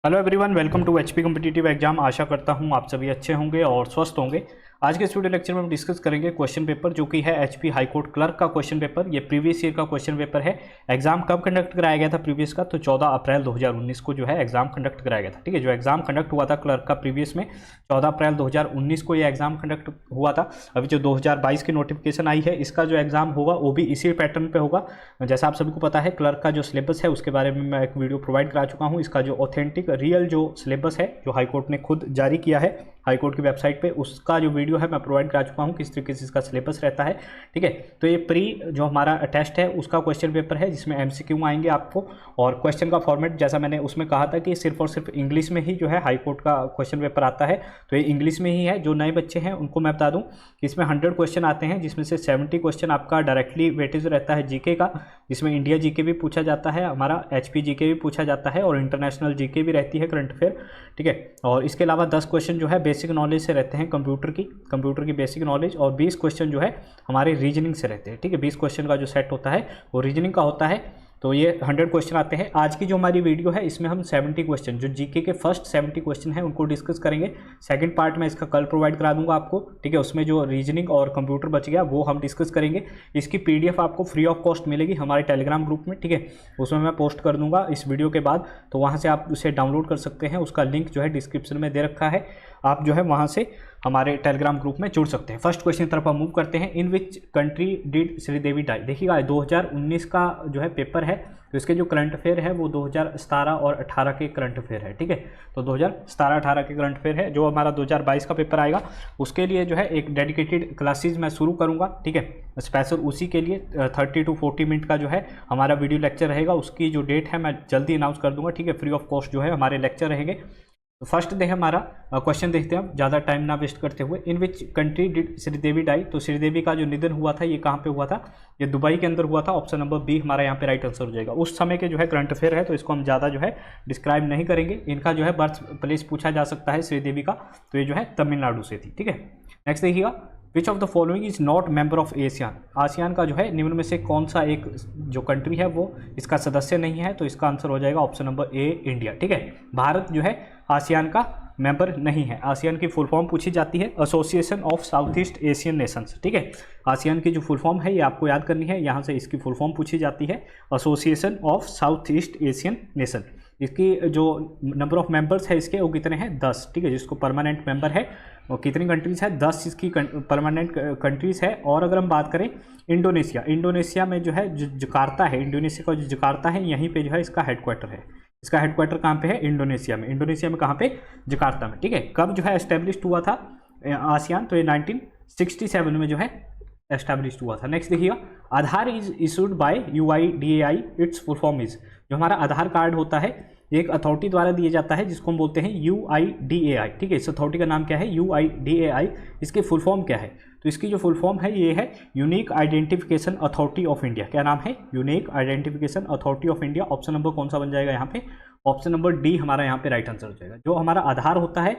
Hello everyone, welcome to HP competitive exam. आशा करता हूं आप सभी अच्छे होंगे और स्वस्थ होंगे। आज के इस वीडियो लेक्चर में हम डिस्कस करेंगे क्वेश्चन पेपर जो कि है एचपी हाई कोर्ट क्लर्क का क्वेश्चन पेपर। ये प्रीवियस ईयर का क्वेश्चन पेपर है। एग्जाम कब कंडक्ट कराया गया था प्रीवियस का? तो 14 अप्रैल 2019 को जो है एग्जाम कंडक्ट कराया गया था। ठीक है, जो एग्जाम कंडक्ट हुआ था क्लर्क का प्रीवियस में 14 अप्रैल 2019 को ये एग्जाम कंडक्ट हुआ था। अभी जो 2022 की नोटिफिकेशन आई है, इसका जो एग्जाम होगा वो भी इसी पैटर्न पे होगा। जैसा आप सभी को पता है, क्लर्क का जो सिलेबस है उसके बारे में मैं एक वीडियो प्रोवाइड करा चुका हूँ। इसका जो ऑथेंटिक रियल जो सिलेबस है, जो हाईकोर्ट ने खुद जारी किया है हाईकोर्ट की वेबसाइट पे, उसका जो वीडियो है मैं प्रोवाइड करा चुका हूँ किस तरीके से इसका सिलेबस रहता है। ठीक है, तो ये प्री जो हमारा टेस्ट है उसका क्वेश्चन पेपर है जिसमें एमसीक्यू आएंगे आपको। और क्वेश्चन का फॉर्मेट जैसा मैंने उसमें कहा था कि सिर्फ और सिर्फ इंग्लिश में ही जो है हाईकोर्ट का क्वेश्चन पेपर आता है, तो ये इंग्लिश में ही है। जो नए बच्चे हैं उनको मैं बता दूं कि इसमें 100 क्वेश्चन आते हैं, जिसमें से 70 क्वेश्चन आपका डायरेक्टली वेटेज रहता है जीके का, जिसमें इंडिया जीके भी पूछा जाता है, हमारा एचपी जीके भी पूछा जाता है और इंटरनेशनल जीके भी रहती है, करंट अफेयर। ठीक है, और इसके अलावा 10 क्वेश्चन जो है बेसिक नॉलेज से रहते हैं, कंप्यूटर की बेसिक नॉलेज, और 20 क्वेश्चन जो है हमारे रीजनिंग से रहते हैं। ठीक है, 20 क्वेश्चन का जो सेट होता है वो रीजनिंग का होता है। तो ये 100 क्वेश्चन आते हैं। आज की जो हमारी वीडियो है इसमें हम 70 क्वेश्चन जो जीके के फर्स्ट 70 क्वेश्चन हैं उनको डिस्कस करेंगे। सेकंड पार्ट में इसका कल प्रोवाइड करा दूंगा आपको। ठीक है, उसमें जो रीजनिंग और कंप्यूटर बच गया वो हम डिस्कस करेंगे। इसकी पीडीएफ आपको फ्री ऑफ कॉस्ट मिलेगी हमारे टेलीग्राम ग्रुप में। ठीक है, उसमें मैं पोस्ट कर दूंगा इस वीडियो के बाद, तो वहाँ से आप उसे डाउनलोड कर सकते हैं। उसका लिंक जो है डिस्क्रिप्शन में दे रखा है, आप जो है वहाँ से हमारे टेलीग्राम ग्रुप में जुड़ सकते हैं। फर्स्ट क्वेश्चन की तरफ हम मूव करते हैं। In which country did Sridevi die? देखिएगा 2019 का जो है पेपर है, तो इसके जो करंट अफेयर है वो 2017 और 18 के करंट अफेयर है। ठीक है, तो 2017-18 के करंट अफेयर है। जो हमारा 2022 का पेपर आएगा उसके लिए जो है एक डेडिकेटेड क्लासेज मैं शुरू करूँगा। ठीक है, स्पेशल उसी के लिए 30 to 40 मिनट का जो है हमारा वीडियो लेक्चर रहेगा। उसकी जो डेट है मैं जल्दी अनाउंस कर दूंगा। ठीक है, फ्री ऑफ कॉस्ट जो है हमारे लेक्चर रहेंगे। तो फर्स्ट दे हमारा क्वेश्चन देखते हैं, ज़्यादा टाइम ना वेस्ट करते हुए। In which country did Sridevi die? तो श्रीदेवी का जो निधन हुआ था ये कहाँ पे हुआ था? ये दुबई के अंदर हुआ था। ऑप्शन नंबर बी हमारा यहाँ पे राइट आंसर हो जाएगा। उस समय के जो है करंट अफेयर है, तो इसको हम ज़्यादा जो है डिस्क्राइब नहीं करेंगे। इनका जो है बर्थ प्लेस पूछा जा सकता है श्रीदेवी का, तो ये जो है तमिलनाडु से थी। ठीक है, नेक्स्ट देखिएगा, which of the following is not member of ASEAN? ASEAN का जो है निम्न में से कौन सा एक जो कंट्री है वो इसका सदस्य नहीं है? तो इसका आंसर हो जाएगा ऑप्शन नंबर ए, इंडिया। ठीक है, भारत जो है आसियान का मेंबर नहीं है। आसियान की फुल फॉर्म पूछी जाती है association of south east Asian Nations. ठीक है, आसियान की जो फुल फॉर्म है ये आपको याद करनी है, यहाँ से इसकी फुल फॉर्म पूछी जाती है association of south east Asian nation. इसकी जो नंबर ऑफ मेंबर्स है इसके वो कितने हैं? 10। ठीक है, जिसको परमानेंट मेंबर है और कितनी कंट्रीज़ है? 10 इसकी परमानेंट कंट्रीज़ है। और अगर हम बात करें इंडोनेशिया में जो है जकार्ता है, इंडोनेशिया का जो जकार्ता है यहीं पे जो है इसका हेडक्वार्टर है। इसका हेडक्वार्टर कहाँ पे है? इंडोनेशिया में। इंडोनेशिया में कहाँ पे? जकार्ता में। ठीक है, कब जो है एस्टेब्लिश्ड हुआ था आसियान? तो ये 1967 में जो है एस्टैब्लिश्ड हुआ था। नेक्स्ट देखिएगा, Aadhaar is issued by UIDAI, it's full form is? जो हमारा आधार कार्ड होता है एक अथॉरिटी द्वारा दिया जाता है जिसको हम बोलते हैं UIDAI। ठीक है, इस अथॉरिटी का नाम क्या है? UIDAI। इसकी फुल फॉर्म क्या है? तो इसकी जो फुल फॉर्म है ये है unique identification authority of India. क्या नाम है? Unique identification authority of India. Option number कौन सा बन जाएगा यहाँ पे? ऑप्शन नंबर डी हमारा यहाँ पे राइट आंसर हो जाएगा। जो हमारा आधार होता है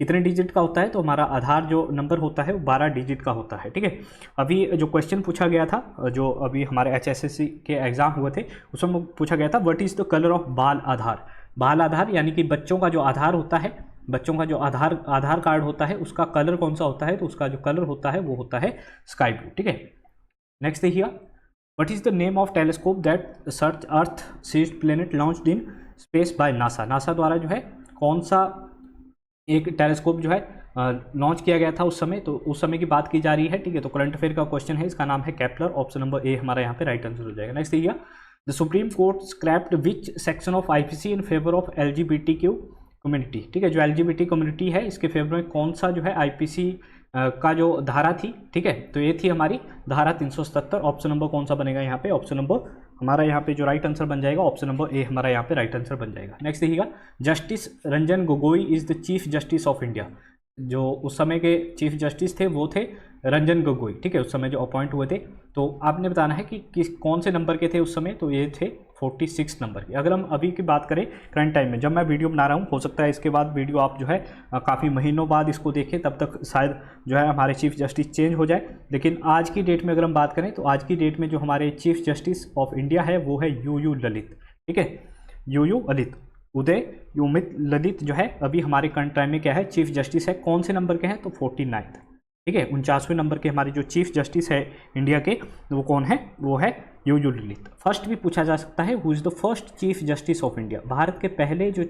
कितने डिजिट का होता है? तो हमारा आधार जो नंबर होता है वो 12 डिजिट का होता है। ठीक है, अभी जो क्वेश्चन पूछा गया था, जो अभी हमारे HSSC के एग्जाम हुए थे उसमें पूछा गया था what is the colour of बाल आधार? बाल आधार यानी कि बच्चों का जो आधार होता है, बच्चों का जो आधार कार्ड होता है उसका कलर कौन सा होता है? तो उसका जो कलर होता है वो होता है स्काई ब्लू। ठीक है, नेक्स्ट देखिएगा, what is the name of telescope that search earth sized planet launched in space by NASA? NASA द्वारा जो है कौन सा एक टेलीस्कोप जो है लॉन्च किया गया था उस समय? तो उस समय की बात की जा रही है। ठीक है, तो करंट अफेयर का क्वेश्चन है, इसका नाम है केपलर। ऑप्शन नंबर ए हमारा यहाँ पे राइट आंसर हो जाएगा। नेक्स्ट देखिएगा, the supreme court scraped which section of IPC in favour of LGBTQ community? ठीक है, जो LGBT कम्युनिटी है इसके फेवर में कौन सा जो है IPC का जो धारा थी? ठीक है, तो ये थी हमारी धारा 377। ऑप्शन नंबर कौन सा बनेगा यहाँ पे? ऑप्शन नंबर हमारा यहाँ पे जो राइट आंसर बन जाएगा ऑप्शन नंबर ए हमारा यहाँ पे राइट आंसर बन जाएगा। नेक्स्ट देखिएगा, justice Ranjan Gogoi is the chief justice of India. जो उस समय के चीफ जस्टिस थे वो थे रंजन गोगोई। ठीक है, उस समय जो अपॉइंट हुए थे, तो आपने बताना है कि कौन से नंबर के थे उस समय? तो ये थे 46 नंबर की। अगर हम अभी की बात करें करंट टाइम में, जब मैं वीडियो बना रहा हूँ, हो सकता है इसके बाद वीडियो आप जो है काफ़ी महीनों बाद इसको देखें, तब तक शायद जो है हमारे चीफ जस्टिस चेंज हो जाए। लेकिन आज की डेट में अगर हम बात करें तो आज की डेट में जो हमारे चीफ जस्टिस ऑफ इंडिया है वो है UU ललित। ठीक है, UU ललित। उदय उमित ललित जो है अभी हमारे करंट टाइम में क्या है, चीफ जस्टिस है। कौन से नंबर के हैं, तो 49th, ठीक है, 49वें नंबर के हमारे जो चीफ जस्टिस है इंडिया के, वो कौन है, वो है यूयू ललित। फर्स्ट भी पूछा जा सकता है, who is the first chief justice of India, Bharat के पहले जो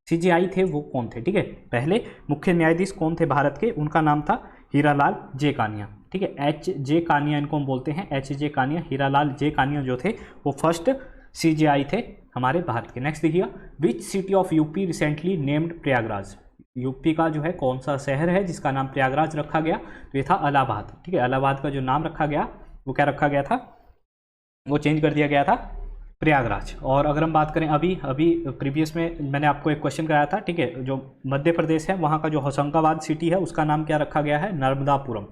CJI थे वो कौन थे, ठीक है, पहले मुख्य न्यायाधीश कौन थे भारत के, उनका नाम था हीरालाल जे कानिया, ठीक है, HJ कानिया इनको हम बोलते हैं, HJ कानिया, हीरालाल जे कानिया जो थे वो फर्स्ट CJI थे हमारे भारत के। नेक्स्ट देखिएगा, विच city of UP recently named Prayagraj, UP का जो है कौन सा शहर है जिसका नाम प्रयागराज रखा गया, तो ये था इलाहाबाद, ठीक है, इलाहाबाद का जो नाम रखा गया वो क्या रखा गया था, वो चेंज कर दिया गया था प्रयागराज। और अगर हम बात करें अभी प्रीवियस में मैंने आपको एक क्वेश्चन कराया था, ठीक है, जो मध्य प्रदेश है वहाँ का जो होशंगाबाद सिटी है उसका नाम क्या रखा गया है, Narmadapuram.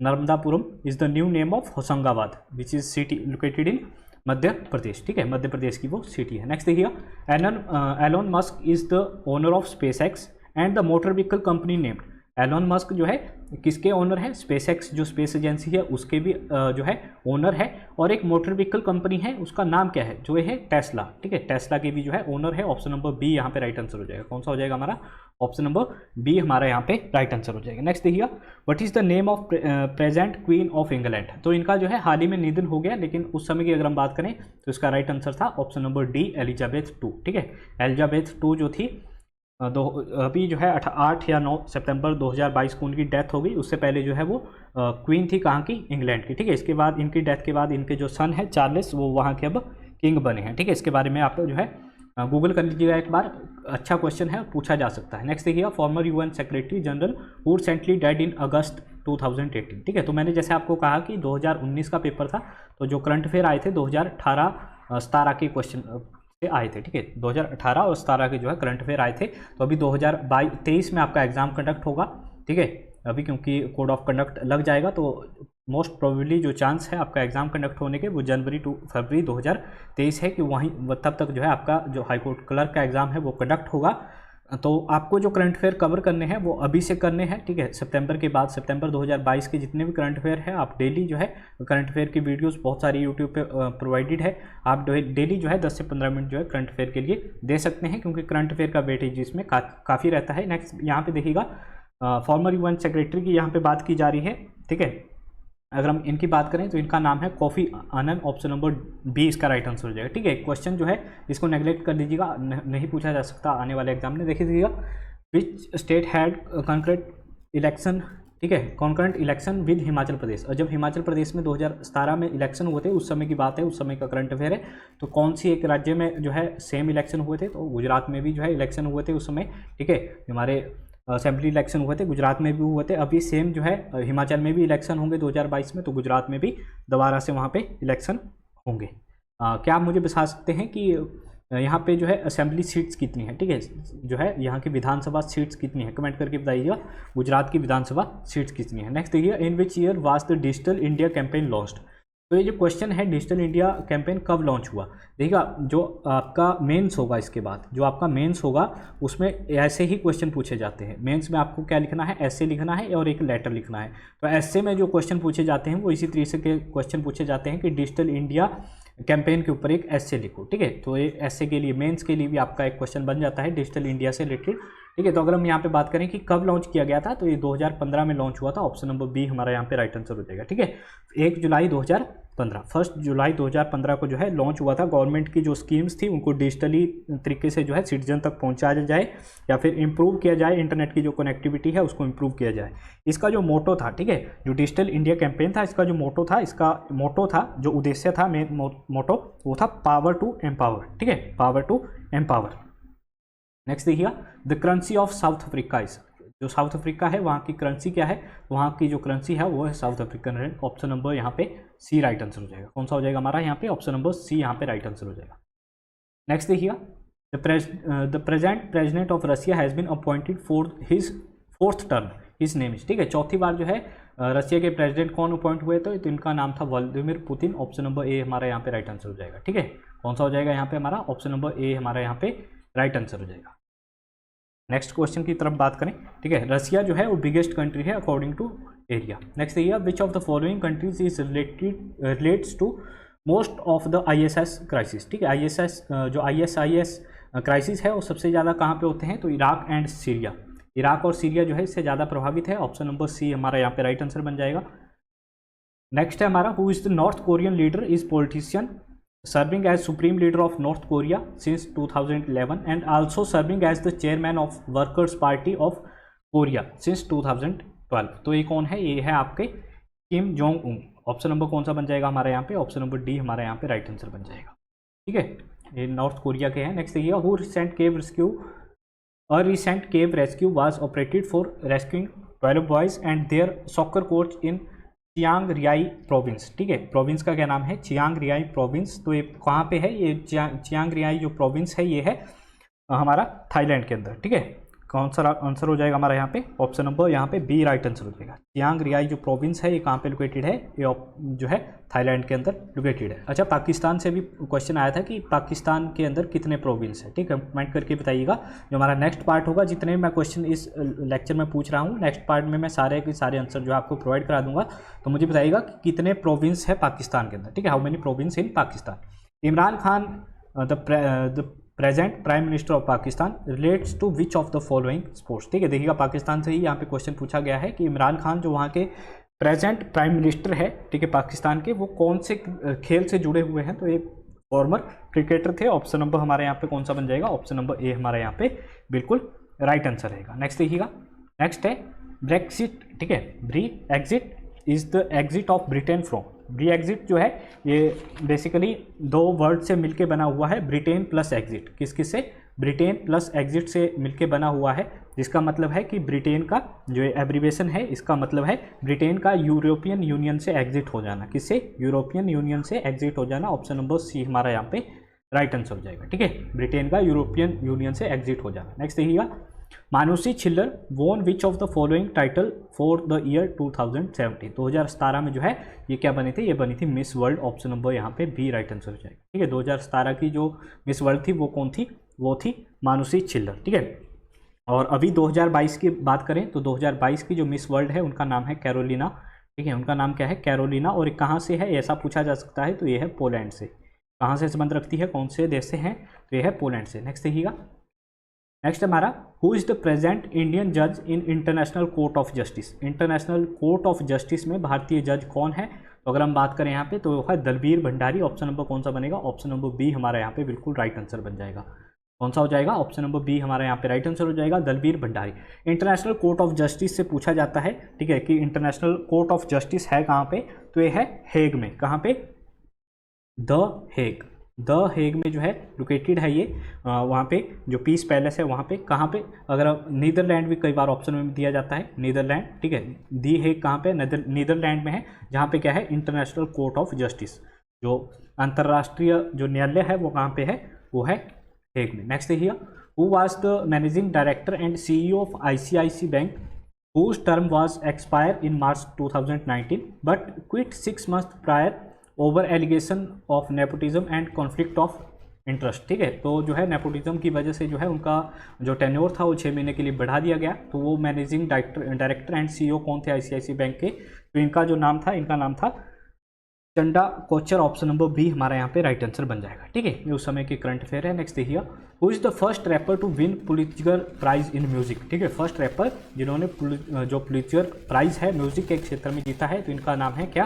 Narmadapuram is the new name of Hoshangabad which is city located in Madhya Pradesh, ठीक है, मध्य प्रदेश की वो सिटी है। नेक्स्ट देखिएगा, Elon Musk is the owner of SpaceX and the motor vehicle company named, Elon Musk जो है किसके ओनर है, स्पेस एक्स जो स्पेस एजेंसी है उसके भी जो है ओनर है, और एक मोटर व्हीकल कंपनी है उसका नाम क्या है, जो है टेस्ला, ठीक है, टेस्ला के भी जो है ओनर है। ऑप्शन नंबर बी यहाँ पे राइट आंसर हो जाएगा। कौन सा हो जाएगा हमारा, ऑप्शन नंबर बी हमारा यहाँ पे राइट आंसर हो जाएगा। नेक्स्ट देखिएगा, what is the name of present queen of England, तो इनका जो है हाल ही में निधन हो गया, लेकिन उस समय की अगर हम बात करें तो इसका राइट आंसर था ऑप्शन नंबर डी, एलिजाबेथ 2, ठीक है, एलिजाबेथ 2 जो थी अभी जो है 8 या 9 सितंबर 2022 को उनकी डेथ हो गई। उससे पहले जो है वो क्वीन थी कहाँ की, इंग्लैंड की, ठीक है। इसके बाद इनकी डेथ के बाद इनके जो सन है चार्ल्स, वो वहाँ के अब किंग बने हैं, ठीक है। इसके बारे में आप जो है गूगल कर लीजिएगा एक बार, अच्छा क्वेश्चन है, पूछा जा सकता है। नेक्स्ट देखिएगा, former UN secretary general who recently dead in August 2018, ठीक है। तो मैंने जैसे आपको कहा कि 2019 का पेपर था, तो जो करंट अफेयर आए थे 2018-17 के क्वेश्चन से आए थे, ठीक है। 2018 और 17 के जो है करंट अफेयर आए थे। तो अभी 2023 में आपका एग्जाम कंडक्ट होगा, ठीक है। अभी क्योंकि कोड ऑफ कंडक्ट लग जाएगा, तो मोस्ट प्रोबेबली जो चांस है आपका एग्जाम कंडक्ट होने के वो जनवरी टू फरवरी 2023 है, कि वहीं तब तक जो है आपका जो हाईकोर्ट क्लर्क का एग्जाम है वो कंडक्ट होगा। तो आपको जो करंट अफेयर कवर करने हैं वो अभी से करने हैं, ठीक है। सितंबर के बाद, सितंबर 2022 के जितने भी करंट अफेयर है, आप डेली जो है करंट अफेयर की वीडियोस बहुत सारी यूट्यूब पे प्रोवाइडेड है, आप डेली जो है 10 से 15 मिनट जो है करंट अफेयर के लिए दे सकते हैं, क्योंकि करंट अफेयर का वेटेज इसमें काफ़ी रहता है। नेक्स्ट यहाँ पे देखिएगा, फॉर्मर UN सेक्रेटरी की यहाँ पे बात की जा रही है, ठीक है। अगर हम इनकी बात करें तो इनका नाम है कोफी आनन, ऑप्शन नंबर बी इसका राइट आंसर हो जाएगा, ठीक है। क्वेश्चन जो है इसको नेग्लेक्ट कर दीजिएगा, नहीं पूछा जा सकता आने वाले एग्जाम में। देखिएगा, which state had concurrent election, ठीक है, concurrent election with Himachal Pradesh. और जब हिमाचल प्रदेश में 2017 में इलेक्शन हुए थे, उस समय की बात है, उस समय का करंट अफेयर है। तो कौन सी एक राज्य में जो है सेम इलेक्शन हुए थे, तो गुजरात में भी जो है इलेक्शन हुए थे उस समय, ठीक है। हमारे असेंबली इलेक्शन हुए थे, गुजरात में भी हुए थे। अभी सेम जो है हिमाचल में भी इलेक्शन होंगे 2022 में, तो गुजरात में भी दोबारा से वहाँ पे इलेक्शन होंगे। क्या आप मुझे बता सकते हैं कि यहाँ पे जो है असेंबली सीट्स कितनी है, ठीक है, जो है यहाँ की विधानसभा सीट्स कितनी है, कमेंट करके बताइएगा गुजरात की विधानसभा सीट्स कितनी है। नेक्स्ट देखिए, in which year was the digital India campaign launched. तो ये जो क्वेश्चन है, डिजिटल इंडिया कैंपेन कब लॉन्च हुआ। देखिएगा, जो आपका मेंस होगा, इसके बाद जो आपका मेंस होगा उसमें ऐसे ही क्वेश्चन पूछे जाते हैं। मेंस में आपको क्या लिखना है, ऐसे लिखना है और एक लेटर लिखना है। तो ऐसे में जो क्वेश्चन पूछे जाते हैं वो इसी तरीके के क्वेश्चन पूछे जाते हैं कि डिजिटल इंडिया कैंपेन के ऊपर एक ऐसे लिखो, ठीक है। तो ये ऐसे के लिए, मेंस के लिए भी आपका एक क्वेश्चन बन जाता है डिजिटल इंडिया से रिलेटेड, ठीक है। तो अगर हम यहाँ पे बात करें कि कब लॉन्च किया गया था, तो ये 2015 में लॉन्च हुआ था। ऑप्शन नंबर बी हमारा यहाँ पे राइट आंसर हो जाएगा, ठीक है। 1 जुलाई 2015, 1 जुलाई 2015 को जो है लॉन्च हुआ था। गवर्नमेंट की जो स्कीम्स थी उनको डिजिटली तरीके से जो है सिटीजन तक पहुँचाया जाए, या फिर इम्प्रूव किया जाए, इंटरनेट की जो कनेक्टिविटी है उसको इम्प्रूव किया जाए। इसका जो मोटो था, ठीक है, जो डिजिटल इंडिया कैंपेन था, इसका जो मोटो था, जो उद्देश्य था, मेन मोटो वो था पावर टू एम्पावर, ठीक है, पावर टू एम्पावर। नेक्स्ट देखिएगा, the currency of south Africa is, जो साउथ अफ्रीका है वहाँ की करेंसी क्या है, वहाँ की जो करेंसी है वो है South African rand. Option number यहाँ पे सी राइट आंसर हो जाएगा। कौन सा हो जाएगा हमारा यहाँ पे, ऑप्शन नंबर सी यहाँ पे राइट आंसर हो जाएगा। नेक्स्ट देखिएगा, the present president of Russia has been appointed for his 4th term, his name is, ठीक है। चौथी बार जो है रशिया के प्रेसिडेंट कौन अपॉइंट हुए, तो इनका नाम था व्लादिमीर पुतिन। ऑप्शन नंबर ए हमारा यहाँ पे राइट आंसर हो जाएगा, ठीक है। कौन सा हो जाएगा यहाँ पे हमारा, ऑप्शन नंबर ए हमारा यहाँ पे राइट आंसर हो जाएगा। नेक्स्ट क्वेश्चन की तरफ बात करें, ठीक है। रशिया जो है वो बिगेस्ट कंट्री है अकॉर्डिंग टू एरिया। नेक्स्ट देखिए, which of the following countries is relates to most of the ISS crisis, ठीक है। ISS जो ISIS क्राइसिस है वो सबसे ज़्यादा कहाँ पे होते हैं, तो इराक एंड सीरिया। इराक और सीरिया जो है इससे ज़्यादा प्रभावित है। ऑप्शन नंबर सी हमारा यहाँ पे राइट आंसर बन जाएगा। नेक्स्ट है हमारा, who is the North Korean leader is politician serving as supreme leader of North Korea since 2011 and also serving as the chairman of workers party of Korea since 2012। तो ये कौन है, ये है आपके Kim Jong Un. Option number कौन सा बन जाएगा हमारे यहाँ पे, ऑप्शन नंबर डी हमारे यहाँ पे राइट आंसर बन जाएगा। ठीक है, ये नॉर्थ कोरिया के हैं। नेक्स्ट देखिए, who recent cave rescue, a recent cave rescue was operated for rescuing 12 boys and their soccer coach in Chiang Rai province. ठीक है, प्रोविंस का क्या नाम है, चियांग रियाई प्रोविंस। तो ये कहाँ पे है, ये चियांग रियाई जो प्रोविंस है ये है हमारा थाईलैंड के अंदर। ठीक है, कौन सा आंसर हो जाएगा हमारा यहाँ पे, ऑप्शन नंबर यहाँ पे बी राइट आंसर हो जाएगा। चियांग रियाई जो प्रोविंस है ये कहाँ पे लोकेटेड है, ये जो है थाईलैंड के अंदर लोकेटेड है। अच्छा, पाकिस्तान से भी क्वेश्चन आया था कि पाकिस्तान के अंदर कितने प्रोविंस है। ठीक है, कमेंट करके बताइएगा। जो हमारा नेक्स्ट पार्ट होगा, जितने मैं क्वेश्चन इस लेक्चर में पूछ रहा हूँ, नेक्स्ट पार्ट में मैं सारे के सारे आंसर जो आपको प्रोवाइड करा दूंगा। तो मुझे बताइएगा कि कितने प्रोविंस है पाकिस्तान के अंदर। ठीक है, how many province in Pakistan. Imran Khan the present prime minister of Pakistan relates to which of the following sports. ठीक है, देखिएगा पाकिस्तान से ही यहाँ पे क्वेश्चन पूछा गया है कि इमरान खान जो वहाँ के प्रेजेंट प्राइम मिनिस्टर है, ठीक है, पाकिस्तान के, वो कौन से खेल से जुड़े हुए हैं। तो ये फॉर्मर क्रिकेटर थे। ऑप्शन नंबर हमारे यहाँ पे कौन सा बन जाएगा, ऑप्शन नंबर ए हमारे यहाँ पे बिल्कुल राइट आंसर रहेगा। नेक्स्ट देखिएगा, नेक्स्ट है ब्रेक्सिट। ठीक है, Brexit is the exit of Britain from. Brexit जो है ये बेसिकली दो वर्ड से मिलके बना हुआ है, ब्रिटेन प्लस एग्जिट। किस किस से, ब्रिटेन प्लस एग्जिट से मिलके बना हुआ है, जिसका मतलब है कि ब्रिटेन का जो एब्रीवेशन है, इसका मतलब है ब्रिटेन का यूरोपियन यूनियन से एग्जिट हो जाना। किससे, यूरोपियन यूनियन से एग्जिट हो जाना। ऑप्शन नंबर सी हमारा यहाँ पे राइट आंसर हो जाएगा। ठीक है, ब्रिटेन का यूरोपियन यूनियन से एग्जिट हो जाना। नेक्स्ट देखिएगा, मानुषी छिल्लर वोन विच of the following title for the year 2017। 2017 में जो है ये क्या बनी थी, ये बनी थी मिस वर्ल्ड। ऑप्शन नंबर यहाँ पे बी राइट आंसर हो जाएगा। ठीक है, 2017 की जो मिस वर्ल्ड थी वो कौन थी, वो थी मानुषी छिल्लर। ठीक है, और अभी 2022 की बात करें तो 2022 की जो मिस वर्ल्ड है उनका नाम है कैरोलिना। ठीक है, उनका नाम क्या है, कैरोलिना। और कहाँ से है ऐसा पूछा जा सकता है, तो ये है पोलैंड से। कहाँ से संबंध रखती है, कौन से देश से हैं, तो ये है पोलैंड से। नेक्स्ट देखिएगा, नेक्स्ट हमारा, who is the present Indian जज in international court of justice. International court of justice में भारतीय जज कौन है, तो अगर हम बात करें यहाँ पे तो है दलबीर भंडारी। ऑप्शन नंबर कौन सा बनेगा, ऑप्शन नंबर बी हमारा यहाँ पे बिल्कुल राइट आंसर बन जाएगा। कौन सा हो जाएगा, ऑप्शन नंबर बी हमारा यहाँ पे राइट आंसर हो जाएगा, Dalbir Bhandari. International court of justice से पूछा जाता है, ठीक है, कि इंटरनेशनल कोर्ट ऑफ जस्टिस है कहाँ पे, तो ये है हेग में। कहाँ पे, द हेग। द हेग में जो है लोकेटेड है ये, वहाँ पे जो पीस पैलेस है वहाँ पे। कहाँ पे, अगर नीदरलैंड भी कई बार ऑप्शन में दिया जाता है, नीदरलैंड। ठीक है, दी हेग कहाँ पे, नीदरलैंड में है, जहाँ पे क्या है, इंटरनेशनल कोर्ट ऑफ जस्टिस, जो अंतर्राष्ट्रीय जो न्यायालय है वो कहाँ पे है, वो है हेग में। नेक्स्ट देखिए, who was the managing director and CEO of ICICI bank whose term was expired in March 2019 but quit 6 months prior over allegation of nepotism and conflict of interest. ठीक है, तो जो है नेपोटिज्म की वजह से जो है उनका जो टेन्योर था वो 6 महीने के लिए बढ़ा दिया गया। तो वो मैनेजिंग डायरेक्टर एंड CEO कौन थे ICICI बैंक के, तो इनका जो नाम था, इनका नाम था Chanda Kochhar. Option number B हमारा यहाँ पे राइट आंसर बन जाएगा। ठीक है, ये उस समय के करंट अफेयर है। नेक्स्ट देखिए, who is the first rapper to win Pulitzer prize in music. ठीक है, फर्स्ट रैपर जिन्होंने जो पुलित्जर प्राइज है म्यूजिक के क्षेत्र में जीता है, तो इनका नाम है क्या,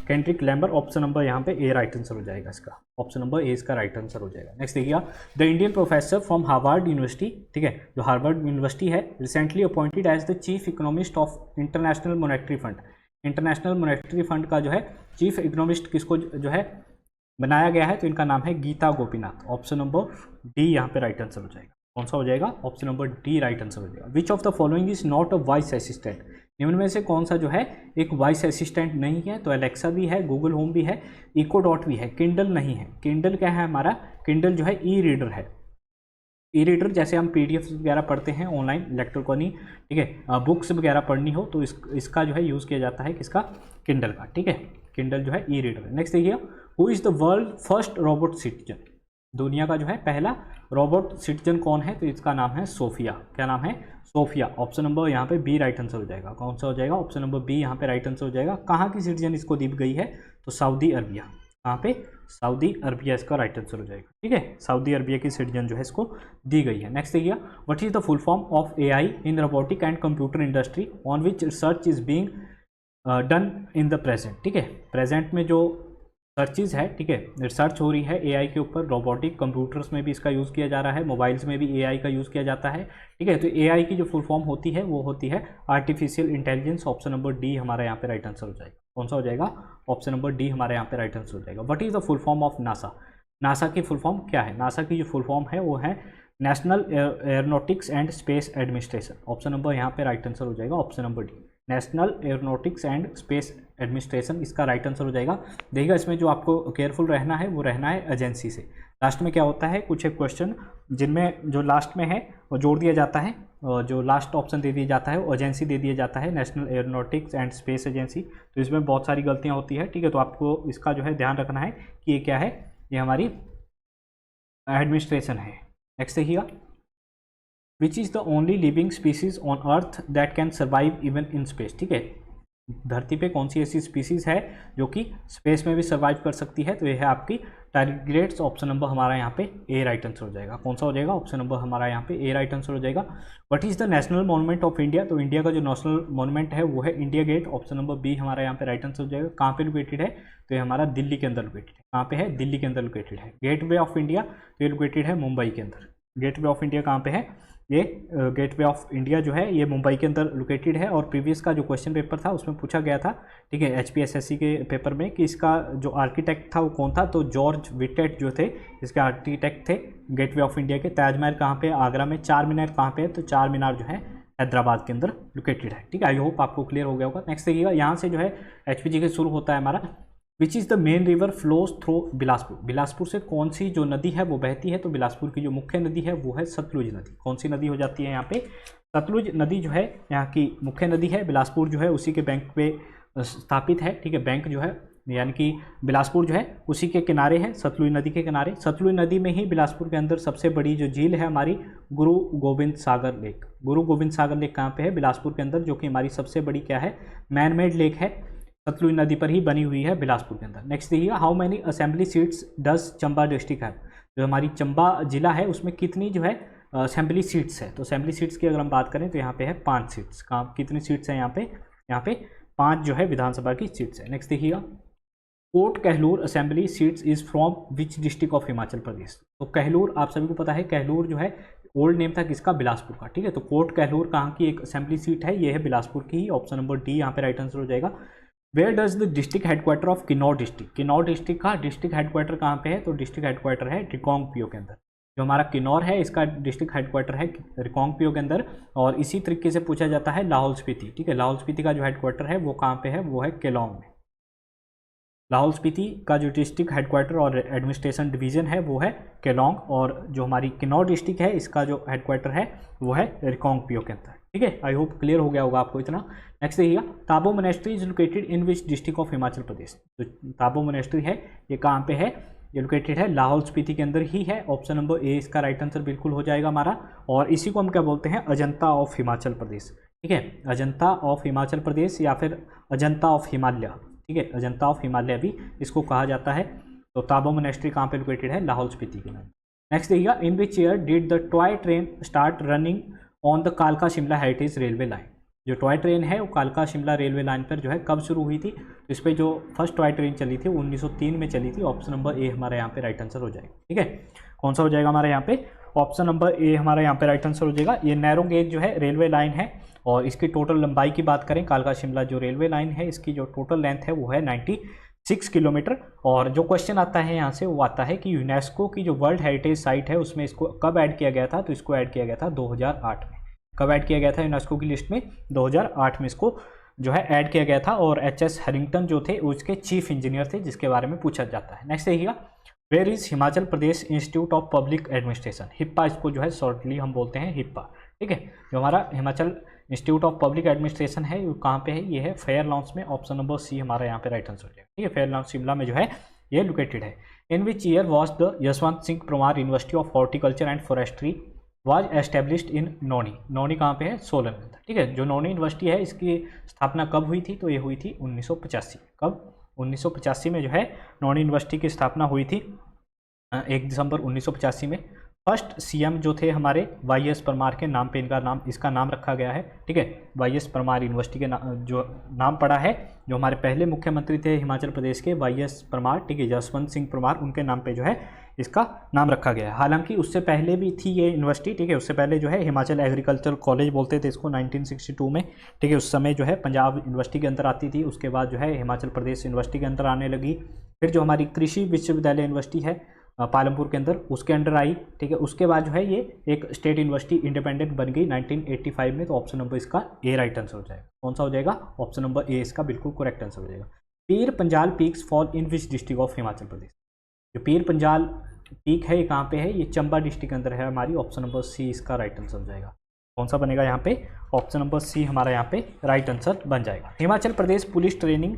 केंड्रिक लैम्बर। ऑप्शन नंबर यहाँ पे ए राइट आंसर हो जाएगा इसका, ऑप्शन नंबर ए इसका राइट आंसर हो जाएगा। नेक्स्ट देखिए, the Indian professor from Harvard University, ठीक है, जो हार्वर्ड यूनिवर्सिटी है, recently appointed as the chief economist of International Monetary Fund. International Monetary Fund का जो है चीफ इकोनॉमिस्ट किसको जो है बनाया गया है, तो इनका नाम है Gita Gopinath. Option number D यहाँ पे राइट आंसर हो जाएगा। कौन सा हो जाएगा, option number D right answer हो जाएगा। विच of the following is not a voice assistant. निम्न में से कौन सा जो है एक वॉइस असिस्टेंट नहीं है, तो एलेक्सा भी है, गूगल होम भी है, इको डॉट भी है, किंडल नहीं है। किंडल क्या है हमारा, किंडल जो है ई रीडर है। ई रीडर जैसे हम PDF वगैरह पढ़ते हैं ऑनलाइन इलेक्ट्रॉनिक, ठीक है, बुक्स वगैरह पढ़नी हो तो इसका जो है यूज़ किया जाता है, किसका, किंडल का। ठीक है, किंडल जो है ई रीडर। नेक्स्ट देखिए, who is the world first robot citizen. दुनिया का जो है पहला रोबोट सिटीजन कौन है, तो इसका नाम है सोफिया। क्या नाम है, सोफिया। ऑप्शन नंबर यहाँ पे बी राइट आंसर हो जाएगा। कौन सा हो जाएगा, ऑप्शन नंबर बी यहाँ पे राइट आंसर हो जाएगा। कहाँ की सिटीजन इसको दी गई है, तो सऊदी अरबिया। कहाँ पे, सऊदी अरबिया इसका राइट आंसर हो जाएगा। ठीक है, सऊदी अरबिया की सिटीजन जो है इसको दी गई है। नेक्स्ट देखिए, what is the full form of AI in robotic and computer industry on which research is being done in the present. ठीक है, प्रेजेंट में जो सर्चेज है, ठीक है, रिसर्च हो रही है एआई के ऊपर, रोबोटिक कंप्यूटर्स में भी इसका यूज़ किया जा रहा है, मोबाइल्स में भी एआई का यूज़ किया जाता है। ठीक है, तो एआई की जो फुल फॉर्म होती है वो होती है artificial intelligence. Option number D हमारा यहाँ पे राइट आंसर हो जाएगा। कौन सा हो जाएगा? ऑप्शन नंबर डी हमारे यहाँ पे राइट आंसर हो जाएगा। What is the full form of NASA? NASA की फुल फॉर्म क्या है? नासा की जो फुल फॉर्म है वो है national aeronautics and space administration. Option number यहाँ पे राइट आंसर हो जाएगा, option number D, national aeronautics and space administration इसका राइट आंसर हो जाएगा। देखिएगा, इसमें जो आपको केयरफुल रहना है वो रहना है एजेंसी से। लास्ट में क्या होता है, कुछ एक क्वेश्चन जिनमें जो लास्ट में है वो जोड़ दिया जाता है, और जो लास्ट ऑप्शन दे दिया जाता है वो एजेंसी दे दिया जाता है, national aeronautics and space agency. तो इसमें बहुत सारी गलतियाँ होती है। ठीक है, तो आपको इसका जो है ध्यान रखना है कि ये क्या है, ये हमारी एडमिनिस्ट्रेशन है। नेक्स्ट देखिएगा, which is the only living species on earth that can survive even in space. ठीक है, धरती पे कौन सी ऐसी स्पीसीज है जो कि स्पेस में भी सर्वाइव कर सकती है? तो ये है आपकी टारगेट्स। ऑप्शन नंबर हमारा यहाँ पे ए राइट आंसर हो जाएगा। कौन सा हो जाएगा? ऑप्शन नंबर हमारा यहाँ पे ए राइट आंसर हो जाएगा। What is the national monument of India? तो इंडिया का जो नेशनल मॉन्यूमेंट है वो है India Gate. Option number B हमारा यहाँ पे राइट आंसर हो जाएगा। कहाँ पे लोकेटेड है? तो ये हमारा दिल्ली के अंदर लोकेटेड है। कहाँ पे है? दिल्ली के अंदर लोकेटेड है। गेट वे ऑफ इंडिया तो ये लोकेटेड है मुंबई के अंदर। गेट वे ऑफ इंडिया कहाँ पे है? ये गेट वे ऑफ इंडिया जो है ये मुंबई के अंदर लोकेटेड है। और प्रीवियस का जो क्वेश्चन पेपर था उसमें पूछा गया था, ठीक है, HPSSC के पेपर में, कि इसका जो आर्किटेक्ट था वो कौन था? तो जॉर्ज विटेट जो थे इसके आर्किटेक्ट थे गेट वे ऑफ इंडिया के। ताजमहल कहाँ पे? आगरा में। चार मीनार कहाँ पे है? तो चार मीनार जो है हैदराबाद के अंदर लोकेटेड है। ठीक है, आई होप आपको क्लियर हो गया होगा। नेक्स्ट देखिएगा, यहाँ से जो है HPG के शुरू होता है हमारा। Which is the main river flows through Bilaspur? Bilaspur से कौन सी जो नदी है वो बहती है? तो बिलासपुर की जो मुख्य नदी है वो है सतलुज नदी। कौन सी नदी हो जाती है यहाँ पे? सतलुज नदी जो है यहाँ की मुख्य नदी है। बिलासपुर जो है उसी के बैंक पे स्थापित है। ठीक है, बैंक जो है यानी कि बिलासपुर जो है उसी के किनारे है, सतलुज नदी के किनारे। सतलुज नदी में ही बिलासपुर के अंदर सबसे बड़ी जो झील है हमारी गुरु गोविंद सागर लेक। गुरु गोविंद सागर लेक कहाँ पे है? बिलासपुर के अंदर, जो कि हमारी सबसे बड़ी क्या है? मैन मेड लेक है, सतलुज नदी पर ही बनी हुई है बिलासपुर के अंदर। नेक्स्ट देखिए, how many assembly seats does Chamba district है? जो हमारी चंबा जिला है उसमें कितनी जो है असेंबली सीट्स है? तो असेंबली सीट्स की अगर हम बात करें तो यहाँ पे है 5 सीट्स। कहाँ कितनी सीट्स हैं यहाँ पे? यहाँ पे 5 जो है विधानसभा की सीट्स है। नेक्स्ट देखिएगा, Kot Kehloor assembly seats is from which district of Himachal Pradesh? तो कहलूर आप सभी को पता है, कहलूर जो है ओल्ड नेम था किसका? बिलासपुर का। ठीक है, तो कोट कहलूर कहाँ की एक असेंबली सीट है? ये है बिलासपुर की ही। ऑप्शन नंबर डी यहाँ पे राइट आंसर हो जाएगा। Where does the district headquarter of Kinnaur district? Kinnaur district का डिस्ट्रिक्ट हेडक्वार्टर कहाँ पे है? तो डिस्ट्रिक्ट हेडक्वार्टर है रिकांगपिओ के अंदर। जो हमारा किन्नौर है इसका डिस्ट्रिक्ट हेडक्वार्टर है रिकांगपिओ के अंदर। और इसी तरीके से पूछा जाता है लाहौल स्पीति। ठीक है, लाहौल स्पीति का जो हेडक्वार्टर है वो कहाँ पे है? वो है केलोंग में। लाहौल स्पीति का जो डिस्ट्रिक्ट हेडक्वार्टर और एडमिनिस्ट्रेशन डिवीजन है वो है केलोंग। और जो हमारी किन्नौर डिस्ट्रिक्ट है इसका जो हेडक्वार्टर है वो है रिकांगपिओ के अंदर। ठीक है, आई होप क्लियर हो गया होगा आपको इतना। नेक्स्ट देखिएगा, Tabo monastery is located in which district of Himachal Pradesh? तो ताबो मोनेस्ट्री है ये कहाँ पे है? ये लोकेटेड है लाहौल स्पीति के अंदर ही है। ऑप्शन नंबर ए इसका राइट आंसर बिल्कुल हो जाएगा हमारा। और इसी को हम क्या बोलते हैं? अजंता ऑफ हिमाचल प्रदेश। ठीक है, अजंता ऑफ हिमाचल प्रदेश या फिर अजंता ऑफ हिमालय। ठीक है, अजंता ऑफ हिमालय भी इसको कहा जाता है। तो ताबो मोनेस्ट्री कहाँ पे लोकेटेड है? लाहौल स्पीति के अंदर। नेक्स्ट देखिएगा, in which year did the toy train start running on the कालका शिमला हेरिटेज रेलवे लाइन? जो टॉय ट्रेन है वो कालका शिमला रेलवे लाइन पर जो है कब शुरू हुई थी? तो इस पर जो फर्स्ट टॉय ट्रेन चली थी 1903 में चली थी। ऑप्शन नंबर ए हमारे यहाँ पे राइट आंसर हो जाएगा। ठीक है, कौन सा हो जाएगा हमारे यहाँ पे? ऑप्शन नंबर ए हमारा यहाँ पे राइट आंसर हो जाएगा। ये नैरो गेज जो है रेलवे लाइन है और इसकी टोटल लंबाई की बात करें, कालका शिमला जो रेलवे लाइन है इसकी जो टोटल लेंथ है वो है 96 किलोमीटर। और जो क्वेश्चन आता है यहाँ से वो आता है कि यूनेस्को की जो वर्ल्ड हेरिटेज साइट है उसमें इसको कब ऐड किया गया था? तो इसको ऐड किया गया था 2008 में। कब ऐड किया गया था यूनेस्को की लिस्ट में? 2008 में इसको जो है ऐड किया गया था। और HS हैरिंगटन जो थे उसके चीफ इंजीनियर थे, जिसके बारे में पूछा जाता है। नेक्स्ट देखिएगा, where is Himachal Pradesh institute of public administration? HIPA इसको जो है शॉर्टली हम बोलते हैं हिप्पा। ठीक है, जो हमारा Himachal institute of public administration है वो कहाँ पे है? ये है फेयर लॉन्च में। ऑप्शन नंबर सी हमारा यहाँ पे राइट आंसर हो जाएगा। ठीक है, फेयर लॉन्च शिमला में जो है ये लोकेटेड है। In which year was the Yashwant Singh Parmar university of horticulture and forestry was established in Nauni? Nauni कहाँ पे है? सोलन में। ठीक है, जो नौनी यूनिवर्सिटी है इसकी स्थापना कब हुई थी? तो ये हुई थी 1985। कब? 1985 में जो है नॉन यूनिवर्सिटी की स्थापना हुई थी 1 दिसंबर 1985 में। फर्स्ट सीएम जो थे हमारे वाई.एस. परमार के नाम पे इसका नाम रखा गया है, ठीक है। वाई.एस. परमार यूनिवर्सिटी के जो नाम पड़ा है, जो हमारे पहले मुख्यमंत्री थे हिमाचल प्रदेश के वाई.एस. परमार, ठीक है, जसवंत सिंह परमार, उनके नाम पे जो है इसका नाम रखा गया है। हालांकि उससे पहले भी थी ये यूनिवर्सिटी, ठीक है। उससे पहले जो है हिमाचल एग्रीकल्चर कॉलेज बोलते थे इसको 1962 में, ठीक है। उस समय जो है पंजाब यूनिवर्सिटी के अंदर आती थी, उसके बाद जो है हिमाचल प्रदेश यूनिवर्सिटी के अंदर आने लगी। फिर जो हमारी कृषि विश्वविद्यालय यूनिवर्सिटी है पालमपुर के अंदर, उसके अंडर आई, ठीक है। उसके बाद जो है ये एक स्टेट यूनिवर्सिटी इंडिपेंडेंट बन गई 1985 में। तो ऑप्शन नंबर इसका ए राइट आंसर हो जाएगा। कौन सा हो जाएगा? ऑप्शन नंबर ए इसका बिल्कुल करेक्ट आंसर हो जाएगा। Pir Panjal peaks fall in which district of Himachal Pradesh? जो पीर पंजाल पीक है ये कहाँ पे है? ये चंबा डिस्ट्रिक्ट के अंदर है हमारी। ऑप्शन नंबर सी इसका राइट आंसर हो जाएगा। कौन सा बनेगा यहाँ पे? ऑप्शन नंबर सी हमारा यहाँ पे राइट आंसर बन जाएगा। हिमाचल प्रदेश पुलिस ट्रेनिंग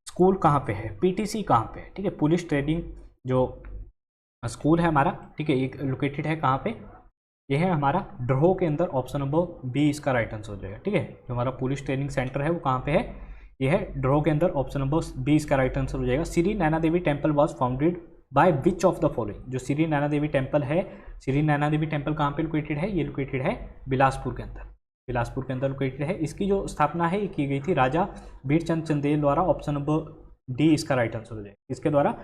स्कूल कहाँ पे है? पीटीसी कहाँ पे है? ठीक है, पुलिस ट्रेनिंग जो स्कूल है हमारा, ठीक है, एक लोकेटेड है कहाँ पे? ये है हमारा ड्रोह के अंदर। ऑप्शन नंबर बी इसका राइट आंसर हो जाएगा, ठीक है। जो हमारा पुलिस ट्रेनिंग सेंटर है वो कहाँ पे है? ये है ड्रोह के अंदर। ऑप्शन नंबर बी इसका राइट आंसर हो जाएगा। Shri Naina Devi temple was founded by which of the following? जो श्री नैना देवी टेम्पल है, श्री नैना देवी टेम्पल कहाँ पे लोकेटेड है? ये लोकेटेड है बिलासपुर के अंदर। बिलासपुर के अंदर लोकेटेड है। इसकी जो स्थापना है ये की गई थी राजा बीरचंद चंदेल द्वारा। ऑप्शन नंबर डी इसका राइट आंसर हो जाएगा। इसके द्वारा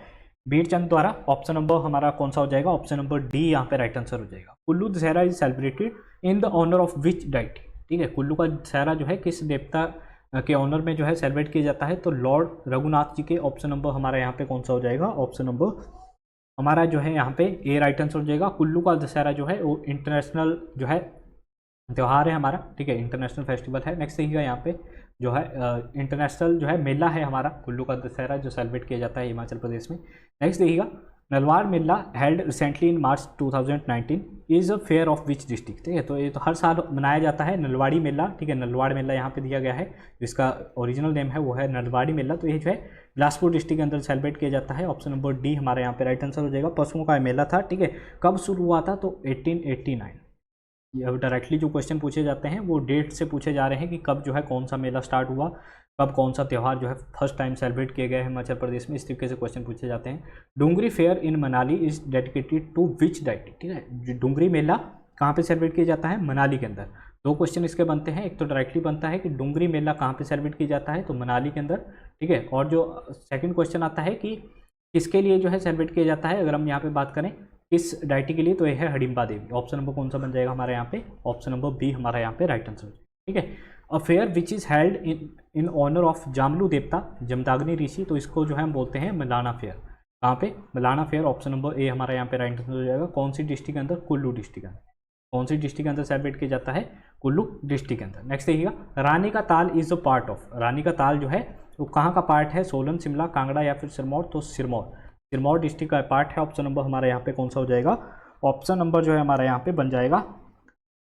बीरचंद द्वारा। ऑप्शन नंबर हमारा कौन सा हो जाएगा? ऑप्शन नंबर डी यहाँ पे राइट आंसर हो जाएगा। Kullu Dussehra is celebrated in the honour of which deity? ठीक है, कुल्लू का दशहरा जो है किस देवता के ऑनर में जो है सेलिब्रेट किया जाता है? तो लॉर्ड रघुनाथ जी के। ऑप्शन नंबर हमारा यहाँ पे कौन सा हो जाएगा? ऑप्शन नंबर हमारा जो है यहाँ पे ए राइट आंसर हो जाएगा। कुल्लू का दशहरा जो है वो इंटरनेशनल जो है त्यौहार है हमारा, ठीक है, इंटरनेशनल फेस्टिवल है। नेक्स्ट देखिएगा यहाँ पे जो है इंटरनेशनल जो है मेला है हमारा कुल्लू का दशहरा जो सेलिब्रेट किया जाता है हिमाचल प्रदेश में। नेक्स्ट देखिएगा Nalwar Mela held recently in March 2019 is a fair of which district? ठीक है, तो ये तो हर साल मनाया जाता है नलवाड़ी मेला, ठीक है। नलवाड़ मेला यहाँ पे दिया गया है, जिसका ओरिजिनल नेम है वो है नलवाड़ी मेला। तो ये जो है बिलासपुर डिस्ट्रिक्ट के अंदर सेलिब्रेट किया जाता है। ऑप्शन नंबर डी हमारे यहाँ पे राइट आंसर हो जाएगा। पशुओं का मेला था, ठीक है। कब शुरू हुआ था? तो 1889। ये अब डायरेक्टली जो क्वेश्चन पूछे जाते हैं वो डेट से पूछे जा रहे हैं कि कब जो है कौन सा मेला स्टार्ट हुआ, कब कौन सा त्यौहार जो है फर्स्ट टाइम सेलिब्रेट किया गया है हिमाचल प्रदेश में। इस तरीके से क्वेश्चन पूछे जाते हैं। Dungri fair in Manali is dedicated to which deity? ठीक है, डूंगरी मेला कहाँ पे सेलिब्रेट किया जाता है? मनाली के अंदर। दो क्वेश्चन इसके बनते हैं। एक तो डायरेक्टली बनता है कि डूंगरी मेला कहाँ पे सेलिब्रेट किया जाता है? तो मनाली के अंदर, ठीक है। और जो सेकंड क्वेश्चन आता है कि किसके लिए जो है सेलिब्रेट किया जाता है, अगर हम यहाँ पे बात करें किस डाइटी के लिए, तो यह है हडिम्बा देवी। ऑप्शन नंबर कौन सा बन जाएगा हमारे यहाँ पे? ऑप्शन नंबर बी हमारा यहाँ पे राइट आंसर, ठीक है। A fair which is held in honour of Jamlu Devta Jamdagni ऋषि, तो इसको जो है हम बोलते हैं मलाना फेयर। कहाँ पे? मलाना फेयर। ऑप्शन नंबर ए हमारा यहाँ पे राइट आंसर हो जाएगा। कौन सी डिस्ट्रिक्ट के अंदर? कुल्लू डिस्ट्रिक्ट के अंदर। कौन सी डिस्ट्रिक्ट के अंदर सेलिब्रेट किया जाता है? कुल्लू डिस्ट्रिक्ट के अंदर। नेक्स्ट देखिएगा रानी का ताल इज अ पार्ट ऑफ। रानी का ताल जो है वो कहाँ का पार्ट है? सोलन, शिमला, कांगड़ा या फिर सिरमौर? तो सिरमौर डिस्ट्रिक्ट का पार्ट है। ऑप्शन नंबर हमारे यहाँ पे कौन सा हो जाएगा? ऑप्शन नंबर जो है हमारा यहाँ पे बन जाएगा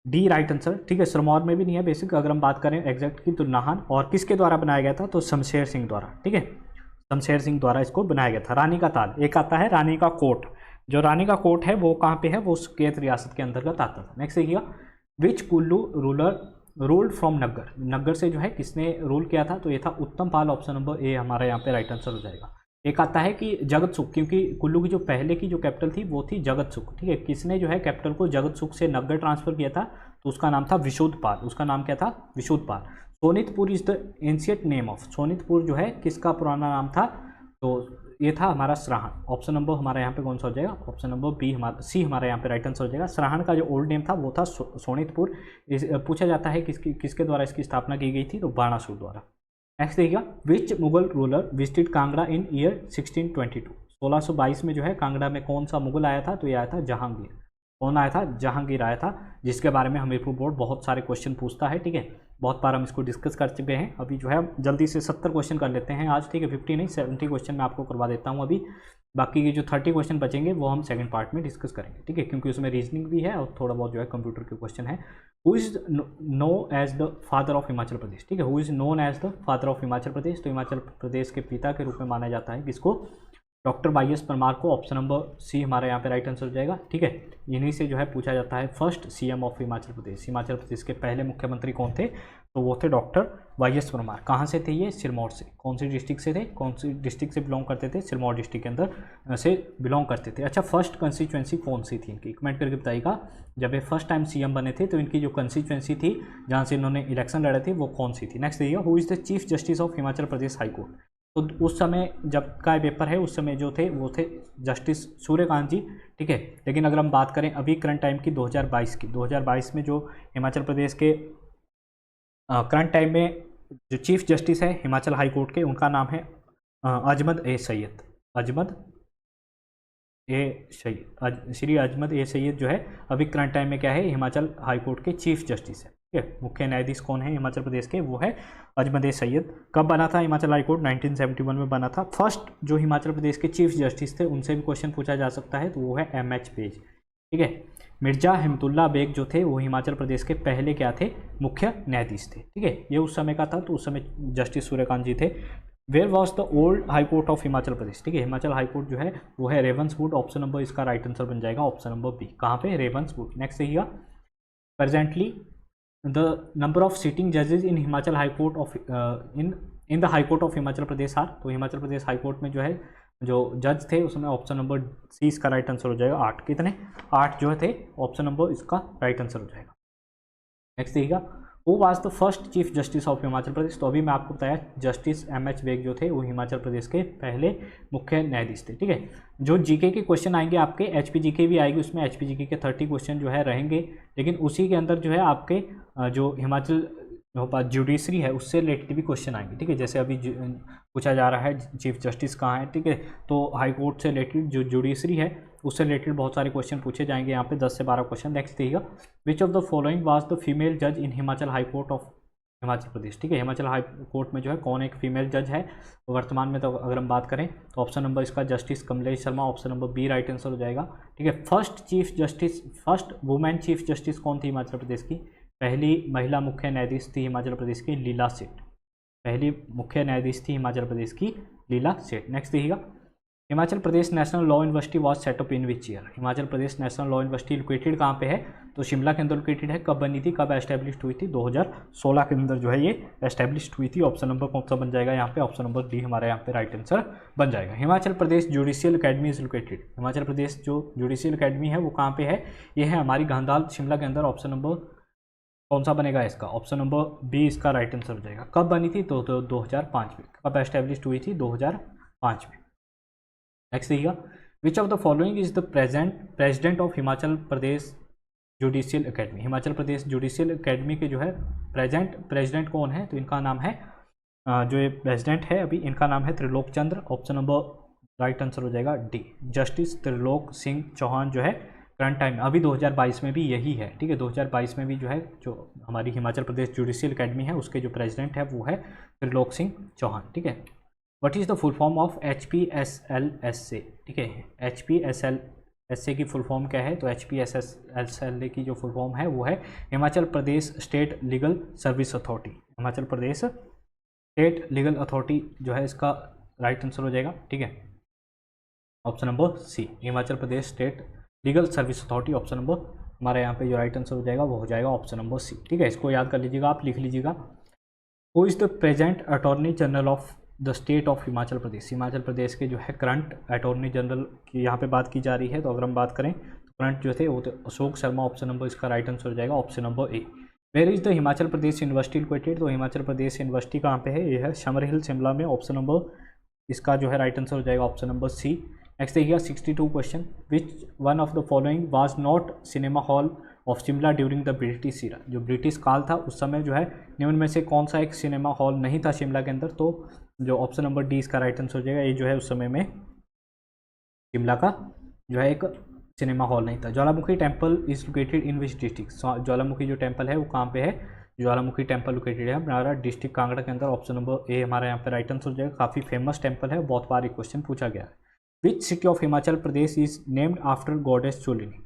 डी राइट आंसर, ठीक है। सिरमौर में भी नहीं है बेसिक। अगर हम बात करें एग्जैक्ट की तो नाहन, और किसके द्वारा बनाया गया था? तो शमशेर सिंह द्वारा, ठीक है। शमशेर सिंह द्वारा इसको बनाया गया था। रानी का ताल एक आता है रानी का कोट। जो रानी का कोट है वो कहाँ पे है? वो केत रियासत के अंतर्गत आता था। नेक्स्ट देखिएगा which Kullu ruler ruled from Naggar? Naggar से जो है किसने रूल किया था? तो ये था उत्तम पाल। ऑप्शन नंबर ए हमारा यहाँ पे राइट आंसर हो जाएगा। एक आता है कि जगत सुख, क्योंकि कुल्लू की जो पहले की जो कैपिटल थी वो थी जगत सुख, ठीक है। किसने जो है कैपिटल को जगत सुख से नग्गर ट्रांसफर किया था? तो उसका नाम था विशुद्धपाल। उसका नाम क्या था? Vishuddhapal. Sonitpur is the ancient name of. Sonitpur जो है किसका पुराना नाम था? तो ये था हमारा सराहन। ऑप्शन नंबर हमारा यहाँ पे कौन सा हो जाएगा? ऑप्शन नंबर बी हमारा सी हमारा यहाँ पे राइट आंसर हो जाएगा। सराहन का जो ओल्ड नेम था वो था सोनितपुर। पूछा जाता है किसके द्वारा इसकी स्थापना की गई थी? तो बाणासुर द्वारा। नेक्स्ट देखिएगा विच मुगल रूलर विजिटेड कांगड़ा इन ईयर 1622? 1622 में जो है कांगड़ा में कौन सा मुगल आया था? तो ये आया था जहांगीर। कौन आया था? जहांगीर आया था, जिसके बारे में हमीरपुर बोर्ड बहुत सारे क्वेश्चन पूछता है, ठीक है। बहुत बार हम इसको डिस्कस कर चुके हैं। अभी जो है जल्दी से 70 क्वेश्चन कर लेते हैं आज, ठीक है। 50 नहीं 70 क्वेश्चन मैं आपको करवा देता हूँ अभी। बाकी के जो 30 क्वेश्चन बचेंगे वो हम सेकंड पार्ट में डिस्कस करेंगे, ठीक है, क्योंकि उसमें रीजनिंग भी है और थोड़ा बहुत जो है कंप्यूटर के क्वेश्चन है। Who is known as the father of Himachal Pradesh? ठीक है, who is known as the father of Himachal Pradesh? तो हिमाचल प्रदेश के पिता के रूप में माना जाता है किसको? डॉक्टर वाई एस परमार को, ऑप्शन नंबर सी हमारा यहाँ पे राइट आंसर हो जाएगा। ठीक है, इन्हीं से जो है पूछा जाता है first CM of Himachal Pradesh. Himachal Pradesh के पहले मुख्यमंत्री कौन थे, तो वो थे डॉक्टर वाई एस परमार। कहाँ से थे ये, सिरमौर से। कौन सी डिस्ट्रिक्ट से थे, कौन सी डिस्ट्रिक्ट से बिलोंग करते थे, सिरमौर डिस्ट्रिक्ट के अंदर से बिलोंग करते थे। अच्छा, फर्स्ट कंस्टिट्यूएंसी कौन सी थी इनकी, कमेंट करके बताइएगा। जब ये फर्स्ट टाइम सीएम बने थे तो इनकी जो कंस्टिट्यूएंसी थी जहाँ से इन्होंने इलेक्शन लड़े थे वो कौन सी थी। नेक्स्ट देखिए, who is the chief justice of Himachal Pradesh high court. तो उस समय जब का पेपर है उस समय जो थे वो थे जस्टिस सूर्यकांत जी। ठीक है, लेकिन अगर हम बात करें अभी करंट टाइम की 2022 की, 2022 में जो हिमाचल प्रदेश के करंट टाइम में जो चीफ जस्टिस है हिमाचल हाई कोर्ट के, उनका नाम है अजमद ए सैयद। अजमद ए सैयद, श्री अजमद ए सैयद जो है अभी करंट टाइम में क्या है, हिमाचल हाई कोर्ट के चीफ जस्टिस है। ठीक है, मुख्य न्यायाधीश कौन है हिमाचल प्रदेश के, वो है अजमद ए सैयद। कब बना था हिमाचल हाई कोर्ट, 1971 में बना था। फर्स्ट जो हिमाचल प्रदेश के चीफ जस्टिस थे उनसे भी क्वेश्चन पूछा जा सकता है, तो वो है एम.एच. पेज। ठीक है, मिर्जा हिम्मतुल्ला बेग जो थे वो हिमाचल प्रदेश के पहले क्या थे, मुख्य न्यायाधीश थे। ठीक है, ये उस समय का था, तो उस समय जस्टिस सूर्यकांत जी थे। Where was the old high court of Himachal Pradesh. ठीक है, हिमाचल हाई कोर्ट जो है वो है रेवंसवुड। ऑप्शन नंबर इसका राइट आंसर बन जाएगा, ऑप्शन नंबर बी। कहाँ पे, रेवंसवुड। नेक्स्ट देखिएगा, presently the number of sitting जजेस in Himachal high court of in the high court of Himachal Pradesh are. तो हिमाचल प्रदेश हाई कोर्ट में जो है जो जज थे उसमें ऑप्शन नंबर सी इसका राइट आंसर हो जाएगा, 8। कितने, 8 जो थे, ऑप्शन नंबर इसका राइट आंसर हो जाएगा। नेक्स्ट देखिएगा, who was the first chief justice of Himachal Pradesh. तो अभी मैं आपको बताया जस्टिस एम.एच. बेग जो थे वो हिमाचल प्रदेश के पहले मुख्य न्यायाधीश थे। ठीक है, जो जीके के क्वेश्चन आएंगे आपके, एचपीजीके भी आएगी, उसमें एचपीजीके के 30 क्वेश्चन जो है रहेंगे, लेकिन उसी के अंदर जो है आपके जो हिमाचल जुडिशरी है उससे रिलेटेड भी क्वेश्चन आएंगे। ठीक है, जैसे अभी पूछा जा रहा है चीफ जस्टिस कहाँ है। ठीक है, तो हाई कोर्ट से रिलेटेड जो जुडिशरी है उससे रिलेटेड बहुत सारे क्वेश्चन पूछे जाएंगे यहाँ पे, 10 से 12 क्वेश्चन। नेक्स्ट देखिएगा, which of the following was the female जज in Himachal high court of Himachal Pradesh. ठीक है, हिमाचल हाई कोर्ट में जो है कौन एक फीमेल जज है वर्तमान में। तो अगर हम बात करें तो ऑप्शन नंबर इसका justice Kamlesh Sharma, option number B right answer हो जाएगा। ठीक है, first chief justice, first women chief justice कौन थी हिमाचल प्रदेश की, पहली महिला मुख्य न्यायाधीश थी हिमाचल प्रदेश की लीला सेठ। पहली मुख्य न्यायाधीश थी हिमाचल प्रदेश की लीला सेठ। नेक्स्ट देखिएगा, Himachal Pradesh national law university was set up in which year. Himachal Pradesh national law university located कहाँ पे है, तो शिमला के अंदर लोकेटेड है। कब बनी थी, कब एस्टेब्लिश हुई थी, 2016 के अंदर जो है ये एस्टेब्लिश हुई थी। ऑप्शन नंबर कौन सा बन जाएगा यहाँ पे, ऑप्शन नंबर डी हमारा यहाँ पे राइट आंसर बन जाएगा। Himachal Pradesh judicial academy is located. Himachal Pradesh जो जुडिशियल अकेडमी है वो कहाँ पे है, ये है हमारी गांधाल शिमला के अंदर। ऑप्शन नंबर कौन सा बनेगा इसका, ऑप्शन नंबर बी इसका राइट आंसर हो जाएगा। कब बनी थी, तो 2005 में। कब एस्टेब्लिश हुई थी, 2005 में। नेक्स्ट देखिएगा, which of the following is the president of Himachal Pradesh judicial academy. Himachal Pradesh judicial academy के जो है प्रेसिडेंट कौन है, तो इनका नाम है जो ये प्रेसिडेंट है अभी, इनका नाम है त्रिलोक चंद्र। ऑप्शन नंबर राइट आंसर हो जाएगा डी, जस्टिस त्रिलोक सिंह चौहान जो है करंट टाइम अभी 2022 में भी यही है। ठीक है, 2022 में भी जो है जो हमारी हिमाचल प्रदेश जुडिशियल अकेडमी है उसके जो प्रेसिडेंट है वो है त्रिलोक सिंह चौहान। ठीक है, what is the full form of HPSLSA। ठीक है, HPSLSA की फुल फॉर्म क्या है, तो HPSLSA की जो फुल फॉर्म है वो है Himachal Pradesh state legal service authority. Himachal Pradesh state legal authority जो है इसका राइट आंसर हो जाएगा। ठीक है, option number C, Himachal Pradesh state legal service authority. Option number हमारे यहाँ पे जो राइट आंसर हो जाएगा वो हो जाएगा ऑप्शन नंबर सी। ठीक है, इसको याद कर लीजिएगा, आप लिख लीजिएगा। Who is the present attorney general of the state of Himachal Pradesh. Himachal Pradesh के जो है करंट अटॉर्नी जनरल की यहाँ पे बात की जा रही है। तो अगर हम बात करें तो करंट जो थे वो तो अशोक शर्मा। ऑप्शन नंबर इसका राइट आंसर हो जाएगा option number A. Where is the Himachal Pradesh university located. तो हिमाचल प्रदेश यूनिवर्सिटी कहाँ पे है, ये है समर हिल शिमला में। ऑप्शन नंबर इसका जो है राइट आंसर हो जाएगा ऑप्शन नंबर सी। नेक्स्ट देखिएगा 62 question, which one of the following was not cinema hall of Shimla during the British era. जो ब्रिटिश काल था उस समय जो है निम्न में से कौन सा एक सिनेमा हॉल नहीं था शिमला के अंदर, तो जो ऑप्शन नंबर डी इसका राइट आंसर हो जाएगा। ये जो है उस समय में शिमला का जो है एक सिनेमा हॉल नहीं था। ज्वालामुखी temple is located in which district. ज्वालामुखी जो टेम्पल है वो कहाँ पे है, ज्वालामुखी टेम्पल लोकेटेड है हमारा डिस्ट्रिक्ट कांगड़ा के अंदर। ऑप्शन नंबर ए हमारा यहाँ पे राइट आंसर हो जाएगा। काफ़ी फेमस टेम्पल है, बहुत बार एक क्वेश्चन पूछा गया है। Which city of Himachal Pradesh is named after goddess Cholini.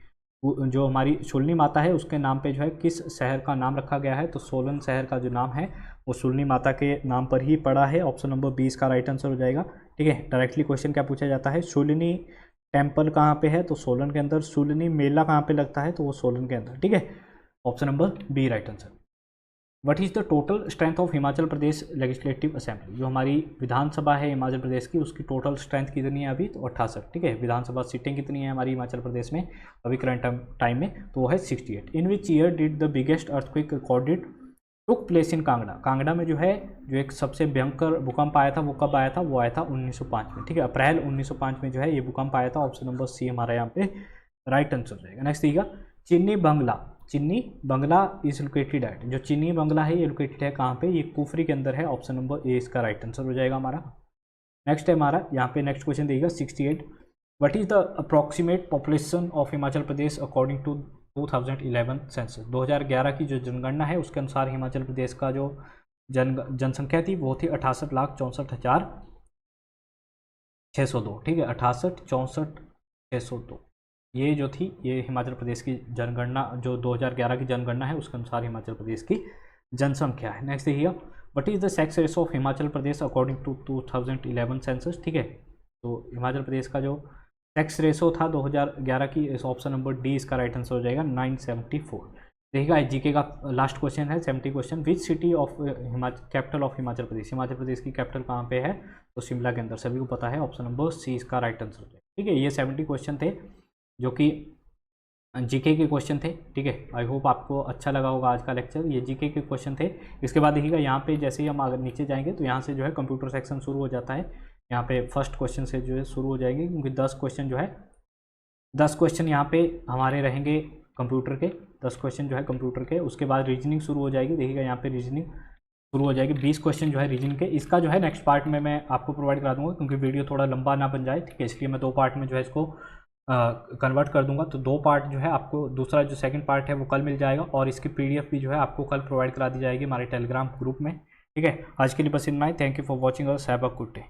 जो हमारी शुलनी माता है उसके नाम पे जो है किस शहर का नाम रखा गया है, तो सोलन शहर का जो नाम है वो शुलनी माता के नाम पर ही पड़ा है। ऑप्शन नंबर 20 का राइट आंसर हो जाएगा। ठीक है, डायरेक्टली क्वेश्चन क्या पूछा जाता है, शुलनी टेम्पल कहाँ पे है, तो सोलन के अंदर। शुलनी मेला कहाँ पे लगता है, तो वो सोलन के अंदर। ठीक है, option number B right answer. What is the total strength of Himachal Pradesh legislative assembly, जो हमारी विधानसभा है हिमाचल प्रदेश की, उसकी टोटल स्ट्रेंथ कितनी है अभी, तो 68। ठीक है, विधानसभा सीटें कितनी है हमारी हिमाचल प्रदेश में अभी करंट टाइम में, तो वो है 68। In which year did the biggest earthquake recorded took place in Kangra, Kangra में जो है जो एक सबसे भयंकर भूकंप आया था वो कब आया था, वो आया था 1905 में। ठीक है, अप्रैल 1905 में जो है ये भूकंप आया था। ऑप्शन नंबर सी हमारा यहाँ पे राइट आंसर रहेगा। नेक्स्ट देखिएगा, चिन्नी बंगला, चिन्नी बंगला इज लोकेटेड एट, जो चिन्नी बंगला है ये लोकेटेड है कहाँ पे, ये कुफरी के अंदर है। ऑप्शन नंबर ए इसका राइट आंसर हो जाएगा हमारा। नेक्स्ट है हमारा यहाँ पे नेक्स्ट क्वेश्चन देखिएगा 68। What is the approximate population of Himachal Pradesh according to 2011 census, 2011 की जो जनगणना है उसके अनुसार हिमाचल प्रदेश का जो जनसंख्या थी वो थी 68,64,602। ठीक है, 68,64,602 ये जो थी ये हिमाचल प्रदेश की जनगणना, जो 2011 की जनगणना है उसके अनुसार हिमाचल प्रदेश की जनसंख्या है। नेक्स्ट देखिएगा, what is the sex ratio of Himachal Pradesh according to 2011 census. ठीक है, तो हिमाचल प्रदेश का जो सेक्स रेशो था 2011 की, इस ऑप्शन नंबर डी इसका राइट आंसर हो जाएगा 974। देखिएगा जीके का लास्ट क्वेश्चन है 70 question, which city of capital of Himachal Pradesh, Himachal Pradesh की कैपिटल कहाँ पे है, तो शिमला के अंदर, सभी को पता है। ऑप्शन नंबर सी इसका राइट आंसर हो जाएगा। ठीक है, ये 70 क्वेश्चन थे जो कि जीके के क्वेश्चन थे। ठीक है, आई होप आपको अच्छा लगा होगा आज का लेक्चर, ये जीके के क्वेश्चन थे। इसके बाद देखिएगा यहाँ पे जैसे ही हम अगर नीचे जाएंगे तो यहाँ से जो है कंप्यूटर सेक्शन शुरू हो जाता है। यहाँ पे फर्स्ट क्वेश्चन से जो है शुरू हो जाएंगे, क्योंकि 10 क्वेश्चन जो है 10 क्वेश्चन यहाँ पे हमारे रहेंगे कंप्यूटर के, 10 क्वेश्चन जो है कंप्यूटर के। उसके बाद रीजनिंग शुरू हो जाएगी, देखिएगा यहाँ पे रीजनिंग शुरू हो जाएगी, 20 क्वेश्चन जो है रीजनिंग के। इसका जो है नेक्स्ट पार्ट में मैं आपको प्रोवाइड करा दूंगा, क्योंकि वीडियो थोड़ा लंबा ना बन जाए। ठीक है, इसलिए मैं 2 पार्ट में जो है इसको कन्वर्ट कर दूंगा। तो 2 पार्ट जो है आपको, दूसरा जो सेकंड पार्ट है वो कल मिल जाएगा, और इसकी पीडीएफ भी जो है आपको कल प्रोवाइड करा दी जाएगी हमारे टेलीग्राम ग्रुप में। ठीक है, आज के लिए बस इतना ही। थैंक यू फॉर वॉचिंग और हैव अ गुड डे।